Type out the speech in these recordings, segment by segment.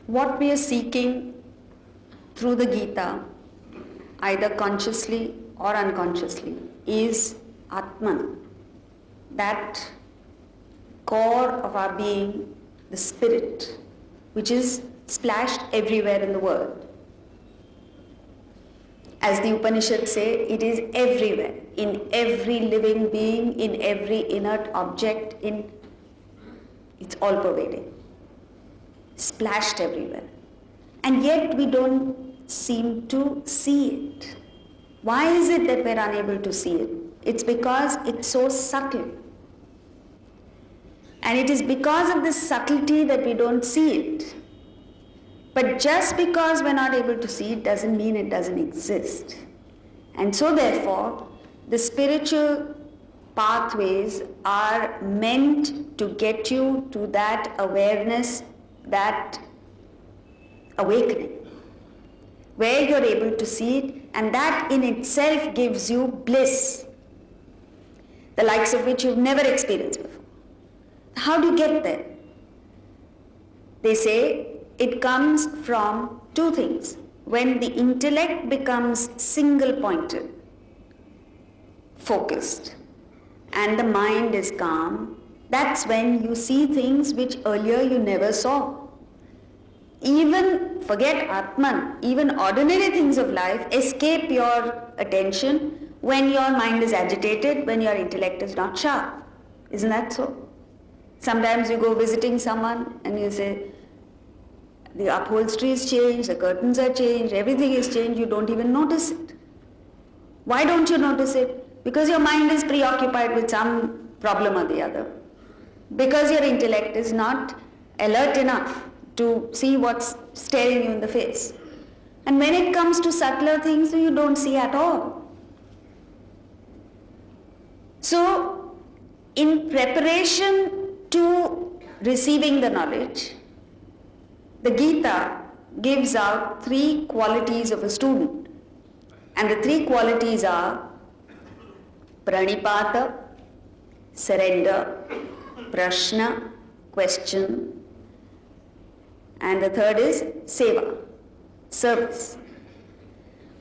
what we are seeking through the Gita, either consciously or unconsciously, is Atman, that core of our being, the spirit, which is splashed everywhere in the world. As the Upanishads say, it is everywhere, in every living being, in every inert object, it's all pervading, splashed everywhere. And yet we don't seem to see it. Why is it that we're unable to see it? It's because it's so subtle. And it is because of this subtlety that we don't see it. But just because we're not able to see it doesn't mean it doesn't exist. And so therefore, the spiritual pathways are meant to get you to that awareness, that awakening, where you're able to see it, and that in itself gives you bliss, the likes of which you've never experienced before. How do you get there? They say it comes from two things. When the intellect becomes single-pointed, focused, and the mind is calm, that's when you see things which earlier you never saw. Even, forget Atman, even ordinary things of life escape your attention when your mind is agitated, when your intellect is not sharp. Isn't that so? Sometimes you go visiting someone and you say, the upholstery is changed, the curtains are changed, everything is changed, you don't even notice it. Why don't you notice it? Because your mind is preoccupied with some problem or the other. Because your intellect is not alert enough to see what's staring you in the face. And when it comes to subtler things, you don't see at all. So, in preparation to receiving the knowledge, the Gita gives out 3 qualities of a student. And the 3 qualities are pranipata, surrender, prashna, question, and the third is seva, service.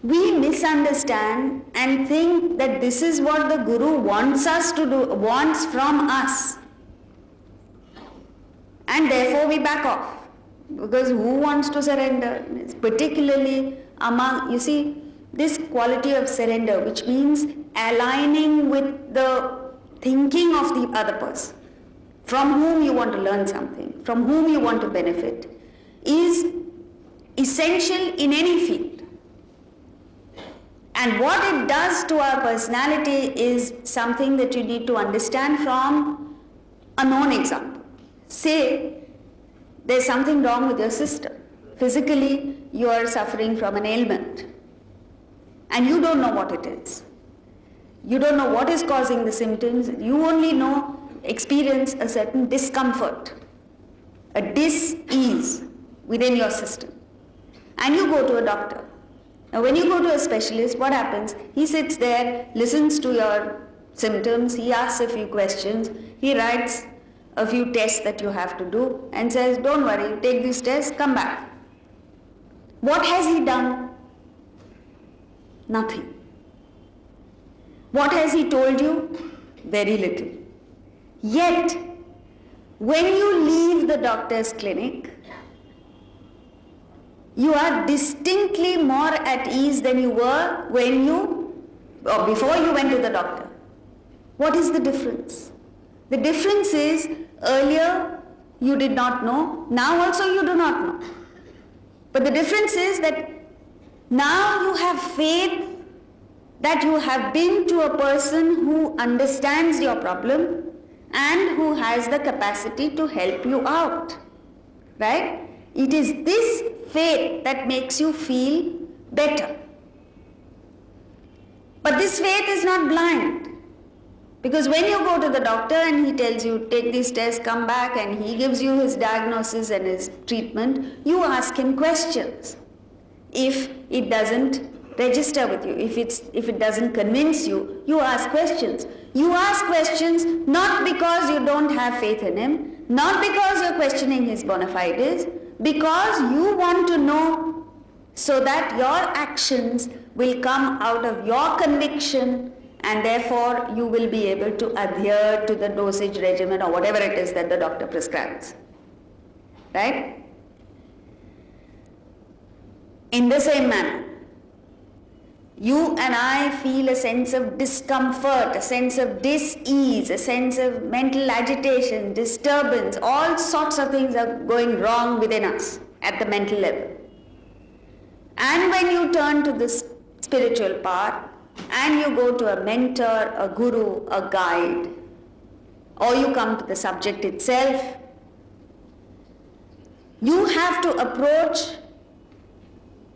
We misunderstand and think that this is what the Guru wants us to do, wants from us. And therefore we back off. Because who wants to surrender? It's particularly among, you see, this quality of surrender, which means aligning with the thinking of the other person, from whom you want to learn something, from whom you want to benefit, is essential in any field. And what it does to our personality is something that you need to understand from a known example. Say, there's something wrong with your system. Physically, you are suffering from an ailment. And you don't know what it is. You don't know what is causing the symptoms. You only experience a certain discomfort, a dis-ease within your system. And you go to a doctor. Now when you go to a specialist, what happens? He sits there, listens to your symptoms, he asks a few questions, he writes a few tests that you have to do and says, don't worry, take these tests, come back. What has he done? Nothing. What has he told you? Very little. Yet, when you leave the doctor's clinic, you are distinctly more at ease than you were before you went to the doctor. What is the difference? The difference is, earlier you did not know, now also you do not know. But the difference is that now you have faith that you have been to a person who understands your problem and who has the capacity to help you out. Right? It is this faith that makes you feel better. But this faith is not blind. Because when you go to the doctor and he tells you, take these tests, come back, and he gives you his diagnosis and his treatment, you ask him questions. If it doesn't register with you, if it doesn't convince you, you ask questions. You ask questions not because you don't have faith in him, not because you're questioning his bona fides, because you want to know so that your actions will come out of your conviction, and therefore you will be able to adhere to the dosage regimen or whatever it is that the doctor prescribes. Right? In the same manner, you and I feel a sense of discomfort, a sense of dis-ease, a sense of mental agitation, disturbance, all sorts of things are going wrong within us at the mental level. And when you turn to the spiritual path and you go to a mentor, a guru, a guide, or you come to the subject itself, you have to approach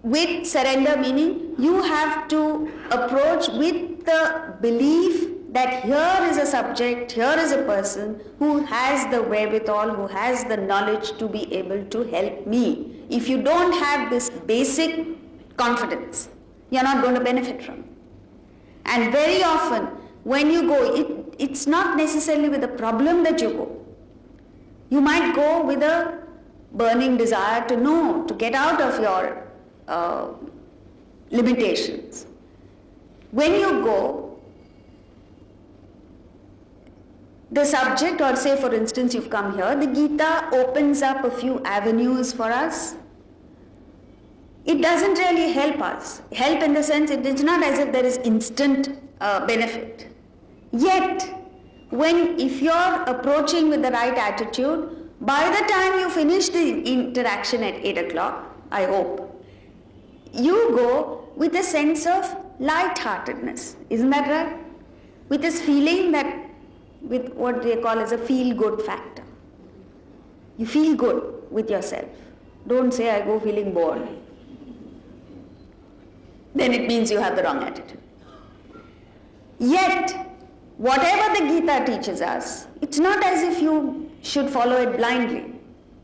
with surrender, meaning you have to approach with the belief that here is a subject, here is a person who has the wherewithal, who has the knowledge to be able to help me. If you don't have this basic confidence, you're not going to benefit from it. And very often when you go, it's not necessarily with a problem that you go. You might go with a burning desire to know, to get out of your limitations. When you go, the subject, or say for instance you've come here, the Gita opens up a few avenues for us. It doesn't really help us. Help in the sense it's not as if there is instant benefit. Yet, if you're approaching with the right attitude, by the time you finish the interaction at 8 o'clock, I hope, you go with a sense of lightheartedness. Isn't that right? With this feeling that, with what they call as a feel-good factor. You feel good with yourself. Don't say, I go feeling bored. Then it means you have the wrong attitude. Yet, whatever the Gita teaches us, it's not as if you should follow it blindly.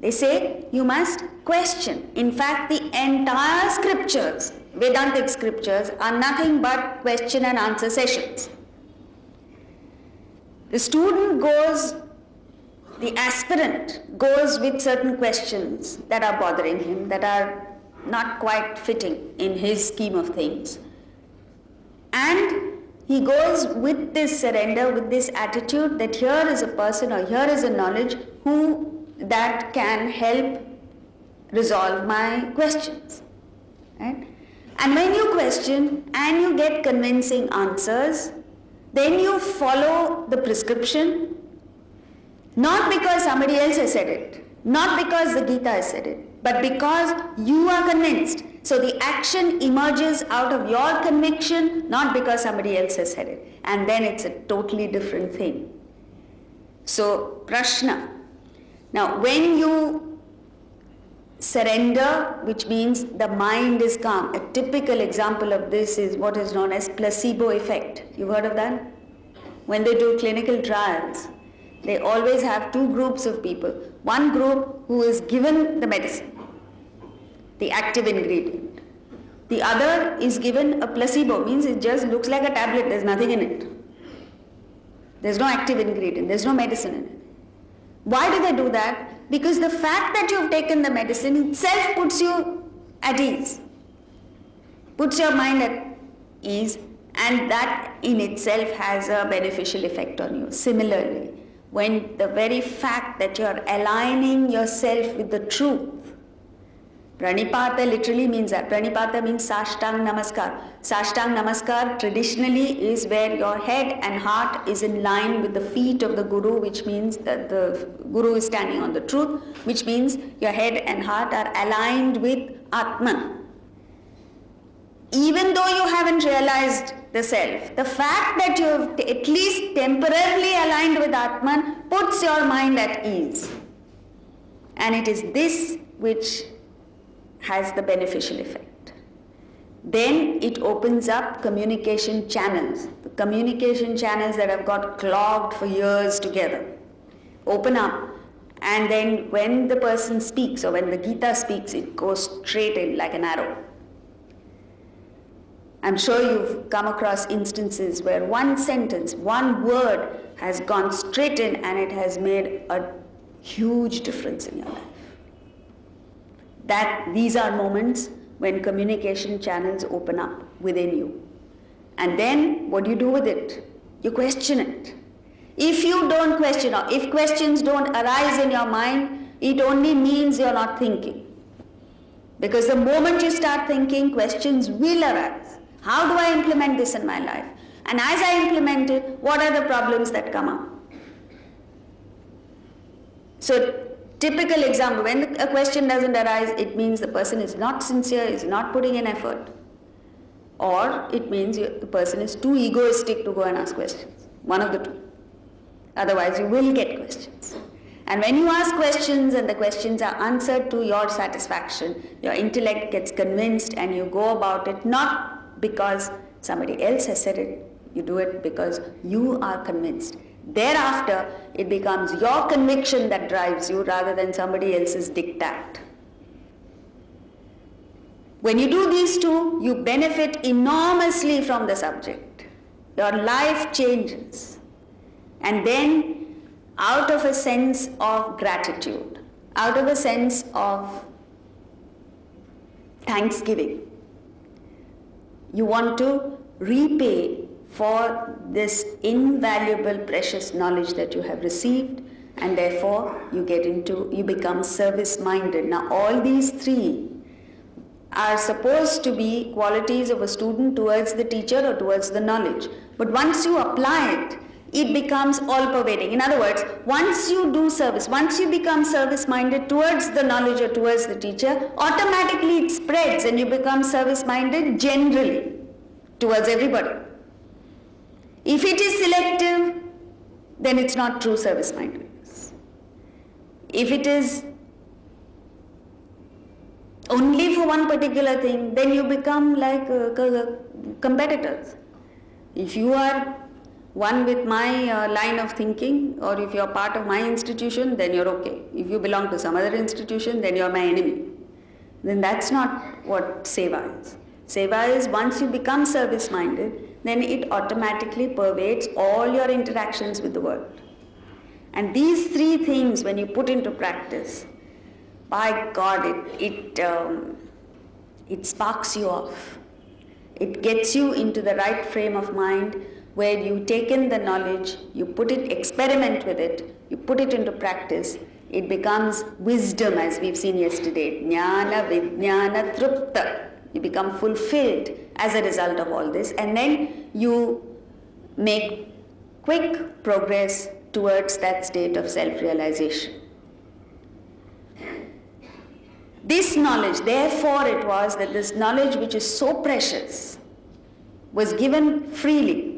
They say you must question. In fact, the entire scriptures, Vedantic scriptures, are nothing but question and answer sessions. The student goes, the aspirant goes with certain questions that are bothering him, that are not quite fitting in his scheme of things. And he goes with this surrender, with this attitude that here is a person or here is a knowledge that can help resolve my questions. Right? And when you question and you get convincing answers, then you follow the prescription, not because somebody else has said it, not because the Gita has said it, but because you are convinced. So the action emerges out of your conviction, not because somebody else has said it. And then it's a totally different thing. So, Prashna. Now, when you surrender, which means the mind is calm, a typical example of this is what is known as placebo effect. You've heard of that? When they do clinical trials, they always have two groups of people. One group who is given the medicine, the active ingredient. The other is given a placebo, means it just looks like a tablet, there's nothing in it. There's no active ingredient, there's no medicine in it. Why do they do that? Because the fact that you've taken the medicine itself puts you at ease, puts your mind at ease, and that in itself has a beneficial effect on you. Similarly, when the very fact that you're aligning yourself with the truth, Pranipata literally means that. Pranipata means Sashtang Namaskar. Sashtang Namaskar traditionally is where your head and heart is in line with the feet of the Guru, which means that the Guru is standing on the truth, which means your head and heart are aligned with Atman. Even though you haven't realized the self, the fact that you have at least temporarily aligned with Atman puts your mind at ease. And it is this which has the beneficial effect. Then it opens up communication channels. The communication channels that have got clogged for years together open up, and then when the person speaks or when the Gita speaks, it goes straight in like an arrow. I'm sure you've come across instances where one sentence, one word has gone straight in and it has made a huge difference in your life. that these are moments when communication channels open up within you. And then what do you do with it? You question it. If you don't question, or if questions don't arise in your mind, it only means you're not thinking. Because the moment you start thinking, questions will arise. How do I implement this in my life? And as I implement it, what are the problems that come up? So, typical example, when a question doesn't arise, it means the person is not sincere, is not putting in effort. Or it means the person is too egoistic to go and ask questions. One of the two. Otherwise, you will get questions. And when you ask questions and the questions are answered to your satisfaction, your intellect gets convinced and you go about it not because somebody else has said it, you do it because you are convinced. Thereafter, it becomes your conviction that drives you rather than somebody else's diktat. When you do these two, you benefit enormously from the subject. Your life changes. And then, out of a sense of gratitude, out of a sense of thanksgiving, you want to repay for this invaluable, precious knowledge that you have received, and therefore you become service-minded. Now, all these three are supposed to be qualities of a student towards the teacher or towards the knowledge. But once you apply it, it becomes all-pervading. In other words, once you do service, once you become service-minded towards the knowledge or towards the teacher, automatically it spreads and you become service-minded generally towards everybody. If it is selective, then it's not true service-mindedness. If it is only for one particular thing, then you become like competitors. If you are one with my line of thinking, or if you are part of my institution, then you're okay. If you belong to some other institution, then you're my enemy. Then that's not what seva is. Seva is once you become service-minded, then it automatically pervades all your interactions with the world. And these three things, when you put into practice, by God, it sparks you off. It gets you into the right frame of mind where you take in the knowledge, you put it, experiment with it, you put it into practice, it becomes wisdom, as we've seen yesterday. Jnana, Vijnana, Trupta. You become fulfilled as a result of all this, and then you make quick progress towards that state of self-realization. This knowledge, therefore it was that this knowledge which is so precious was given freely.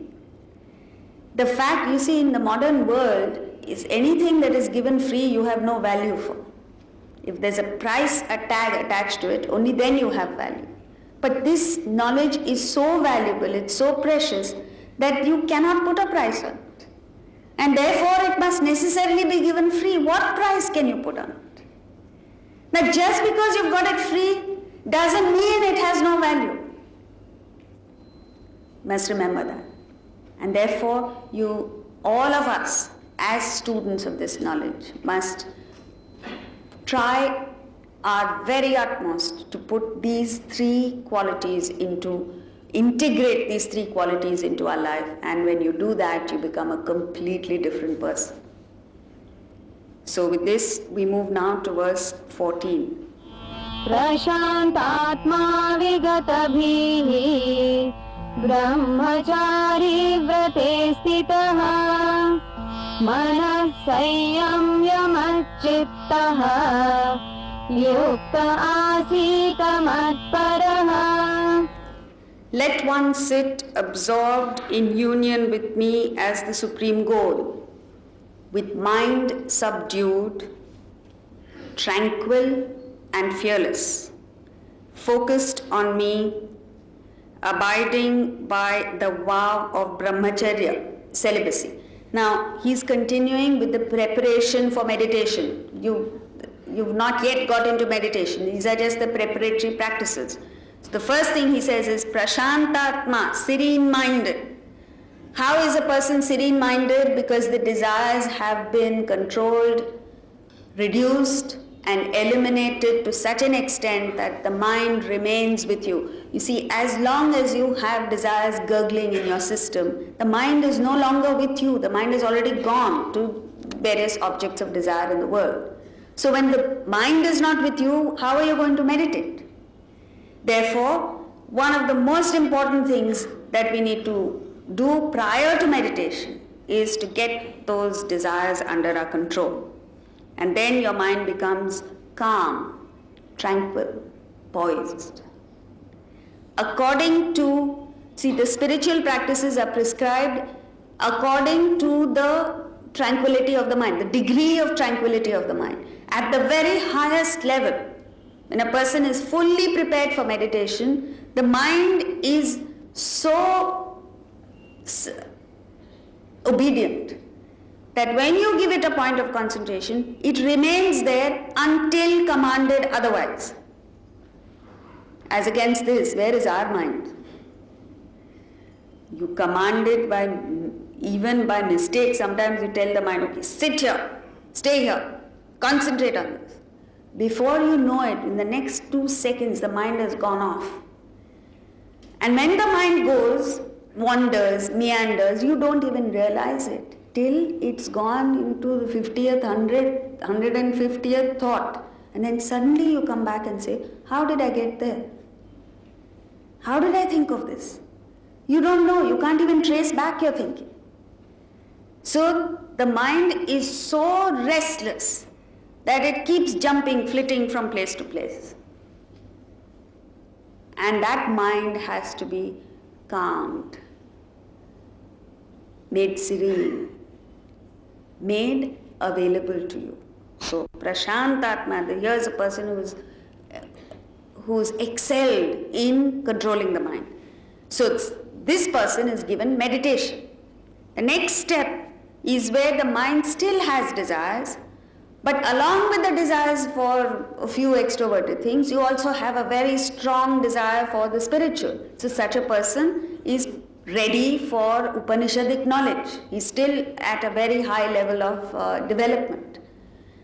The fact, you see, in the modern world, is anything that is given free you have no value for. If there's a price, a tag attached to it, only then you have value. But this knowledge is so valuable, it's so precious, that you cannot put a price on it. And therefore it must necessarily be given free. What price can you put on it? Now just because you've got it free doesn't mean it has no value. You must remember that. And therefore all of us as students of this knowledge must try our very utmost to put these three qualities integrate these three qualities into our life, and when you do that, you become a completely different person. So with this, we move now to verse 14. Prashantatma vigatabhihi brahmachari vrate stitaha manas samyamyamatchittaha yukta asita matparaha. Let one sit absorbed in union with me as the supreme goal, with mind subdued, tranquil and fearless, focused on me, abiding by the vow of brahmacharya, celibacy. Now, he's continuing with the preparation for meditation. You've not yet got into meditation. These are just the preparatory practices. So the first thing he says is prashantatma, serene-minded. How is a person serene-minded? Because the desires have been controlled, reduced, and eliminate it to such an extent that the mind remains with you. You see, as long as you have desires gurgling in your system, the mind is no longer with you. The mind is already gone to various objects of desire in the world. So when the mind is not with you, how are you going to meditate? Therefore, one of the most important things that we need to do prior to meditation is to get those desires under our control. And then your mind becomes calm, tranquil, poised. According to, see, the spiritual practices are prescribed according to the tranquility of the mind, the degree of tranquility of the mind. At the very highest level, when a person is fully prepared for meditation, the mind is so obedient that when you give it a point of concentration, it remains there until commanded otherwise. As against this, where is our mind? You command it even by mistake. Sometimes you tell the mind, okay, sit here, stay here, concentrate on this. Before you know it, in the next 2 seconds, the mind has gone off. And when the mind goes, wanders, meanders, you don't even realize it till it's gone into the 50th, 100th, 150th thought. And then suddenly you come back and say, how did I get there? How did I think of this? You don't know, you can't even trace back your thinking. So the mind is so restless that it keeps jumping, flitting from place to place. And that mind has to be calmed, made serene, made available to you. So Prashantatma, here's a person who's excelled in controlling the mind. So this person is given meditation. The next step is where the mind still has desires, but along with the desires for a few extroverted things, you also have a very strong desire for the spiritual. So such a person is ready for Upanishadic knowledge. He's still at a very high level of development.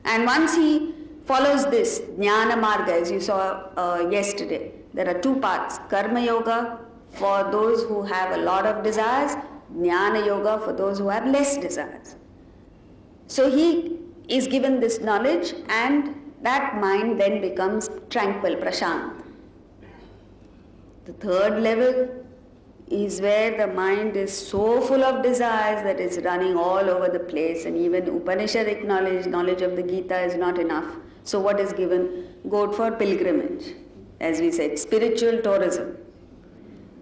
And once he follows this Jnana Marga, as you saw yesterday, there are 2 paths. Karma Yoga for those who have a lot of desires, Jnana Yoga for those who have less desires. So he is given this knowledge and that mind then becomes tranquil, prashant. The 3rd level is where the mind is so full of desires that it's running all over the place, and even Upanishadic knowledge of the Gita is not enough. So what is given? Go for pilgrimage, as we said, spiritual tourism.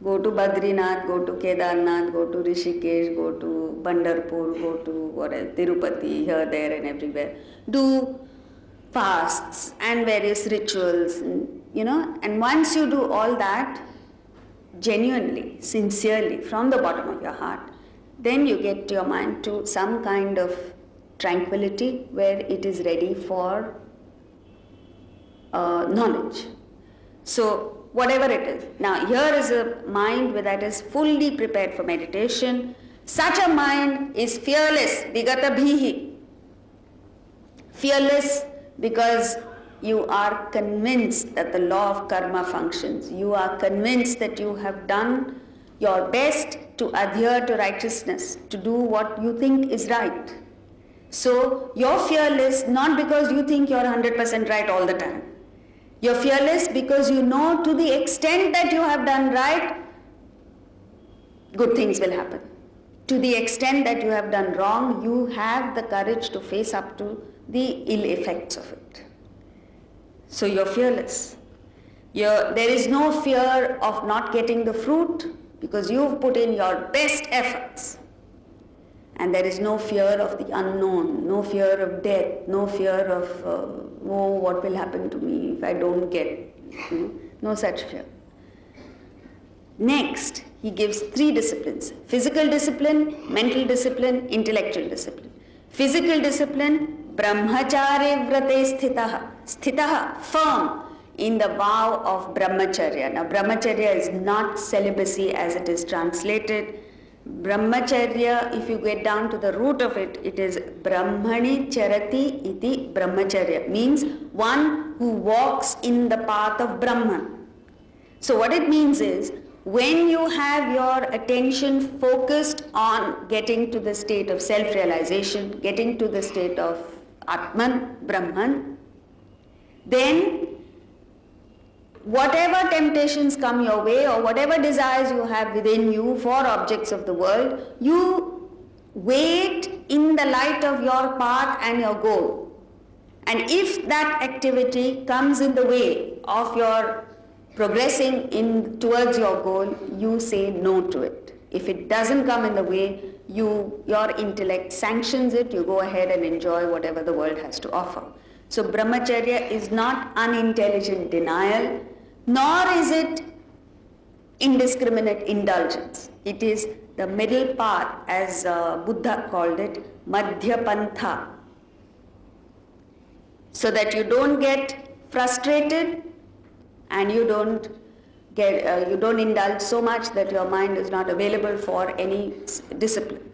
Go to Badrinath, go to Kedarnath, go to Rishikesh, go to Bandarpur, go to what else, Tirupati, here, there and everywhere. Do fasts and various rituals, and once you do all that, genuinely, sincerely, from the bottom of your heart, then you get your mind to some kind of tranquility where it is ready for knowledge. So, whatever it is. Now, here is a mind that is fully prepared for meditation. Such a mind is fearless, vigata bhihi. Fearless because you are convinced that the law of karma functions. You are convinced that you have done your best to adhere to righteousness, to do what you think is right. So you're fearless not because you think you're 100% right all the time. You're fearless because you know to the extent that you have done right, good things will happen. To the extent that you have done wrong, you have the courage to face up to the ill effects of it. So you're fearless. There is no fear of not getting the fruit because you've put in your best efforts. And there is no fear of the unknown, no fear of death, no fear of, what will happen to me if I don't get, no such fear. Next, he gives 3 disciplines: physical discipline, mental discipline, intellectual discipline. Physical discipline, brahmacharya vrate sthitaha. Sthitaha, firm in the vow of brahmacharya. Now, brahmacharya is not celibacy as it is translated. Brahmacharya, if you get down to the root of it, it is Brahmani Charati iti Brahmacharya, means one who walks in the path of Brahman. So what it means is, when you have your attention focused on getting to the state of self-realization, getting to the state of Atman, Brahman, then whatever temptations come your way or whatever desires you have within you for objects of the world, you wait in the light of your path and your goal. And if that activity comes in the way of your progressing towards your goal, you say no to it. If it doesn't come in the way, your intellect sanctions it, you go ahead and enjoy whatever the world has to offer. So brahmacharya is not unintelligent denial, nor is it indiscriminate indulgence. It is the middle path, as Buddha called it, madhya pantha, so that you don't get frustrated and you don't indulge so much that your mind is not available for any discipline.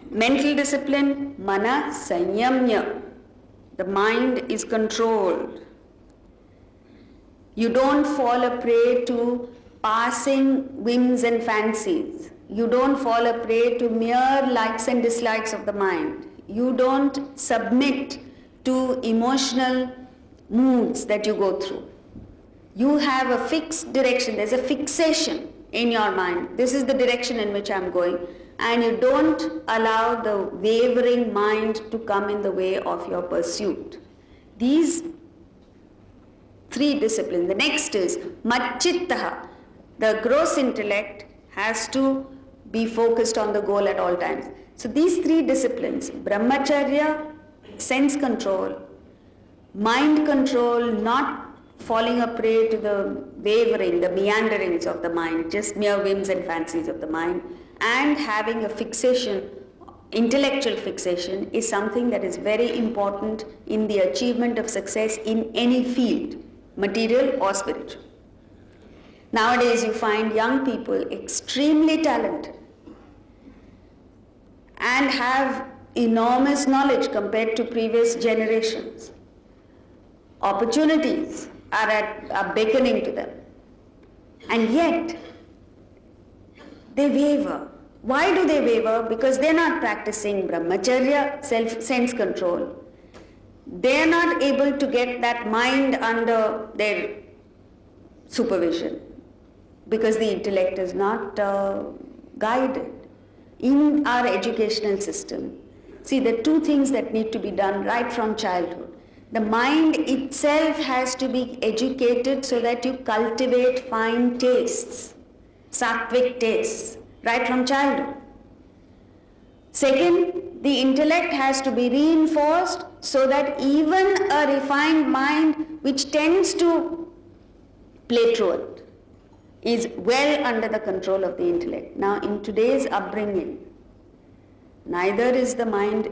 Mental discipline, mana sanyamya. The mind is controlled. You don't fall a prey to passing whims and fancies. You don't fall a prey to mere likes and dislikes of the mind. You don't submit to emotional moods that you go through. You have a fixed direction. There's a fixation in your mind. This is the direction in which I'm going. And you don't allow the wavering mind to come in the way of your pursuit. These three disciplines. The next is Machittaha. The gross intellect has to be focused on the goal at all times. So these three disciplines, Brahmacharya, sense control, mind control, not falling a prey to the wavering, the meanderings of the mind, just mere whims and fancies of the mind, and having a fixation, intellectual fixation, is something that is very important in the achievement of success in any field, material or spiritual. Nowadays you find young people extremely talented and have enormous knowledge compared to previous generations. Opportunities are beckoning to them. And yet, they waver. Why do they waver? Because they're not practicing brahmacharya, sense control. They're not able to get that mind under their supervision because the intellect is not guided. In our educational system, see, there are two things that need to be done right from childhood. The mind itself has to be educated so that you cultivate fine tastes, sattvic tastes, right from childhood. Second, the intellect has to be reinforced so that even a refined mind which tends to play truant is well under the control of the intellect. Now, in today's upbringing, neither is the mind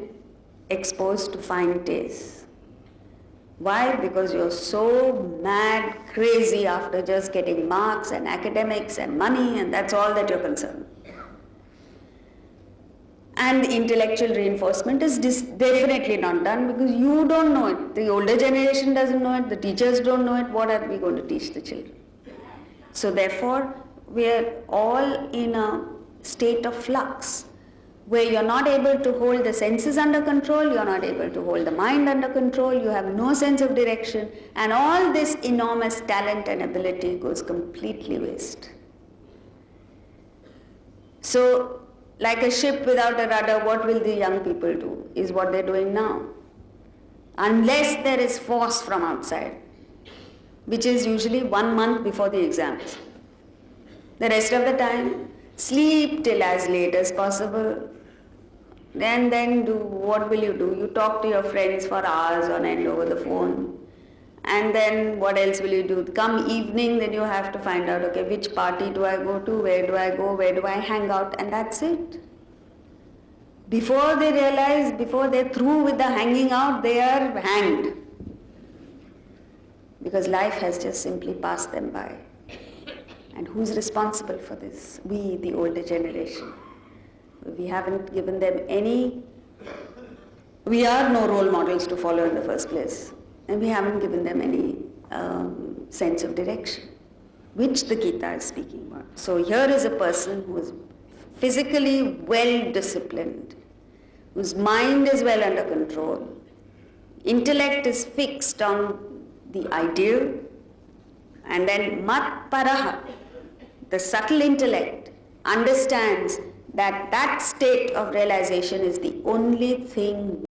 exposed to fine tastes. Why? Because you're so mad, crazy after just getting marks and academics and money, and that's all that you're concerned. And the intellectual reinforcement is definitely not done because you don't know it. The older generation doesn't know it, the teachers don't know it. What are we going to teach the children? So therefore, we're all in a state of flux, where you're not able to hold the senses under control, you're not able to hold the mind under control, you have no sense of direction, and all this enormous talent and ability goes completely waste. So, like a ship without a rudder, what will the young people do? Is what they're doing now. Unless there is force from outside, which is usually 1 month before the exams. The rest of the time, sleep till as late as possible. And then what will you do? You talk to your friends for hours on end over the phone. And then what else will you do? Come evening, then you have to find out, okay, which party do I go to, where do I go, where do I hang out, and that's it. Before they realize, before they're through with the hanging out, they are hanged. Because life has just simply passed them by. And who's responsible for this? We, the older generation. We haven't given them any, we are no role models to follow in the first place. And we haven't given them any sense of direction, which the Gita is speaking about. So here is a person who is physically well disciplined, whose mind is well under control, intellect is fixed on the ideal, and then mat paraha, the subtle intellect, understands that that state of realization is the only thing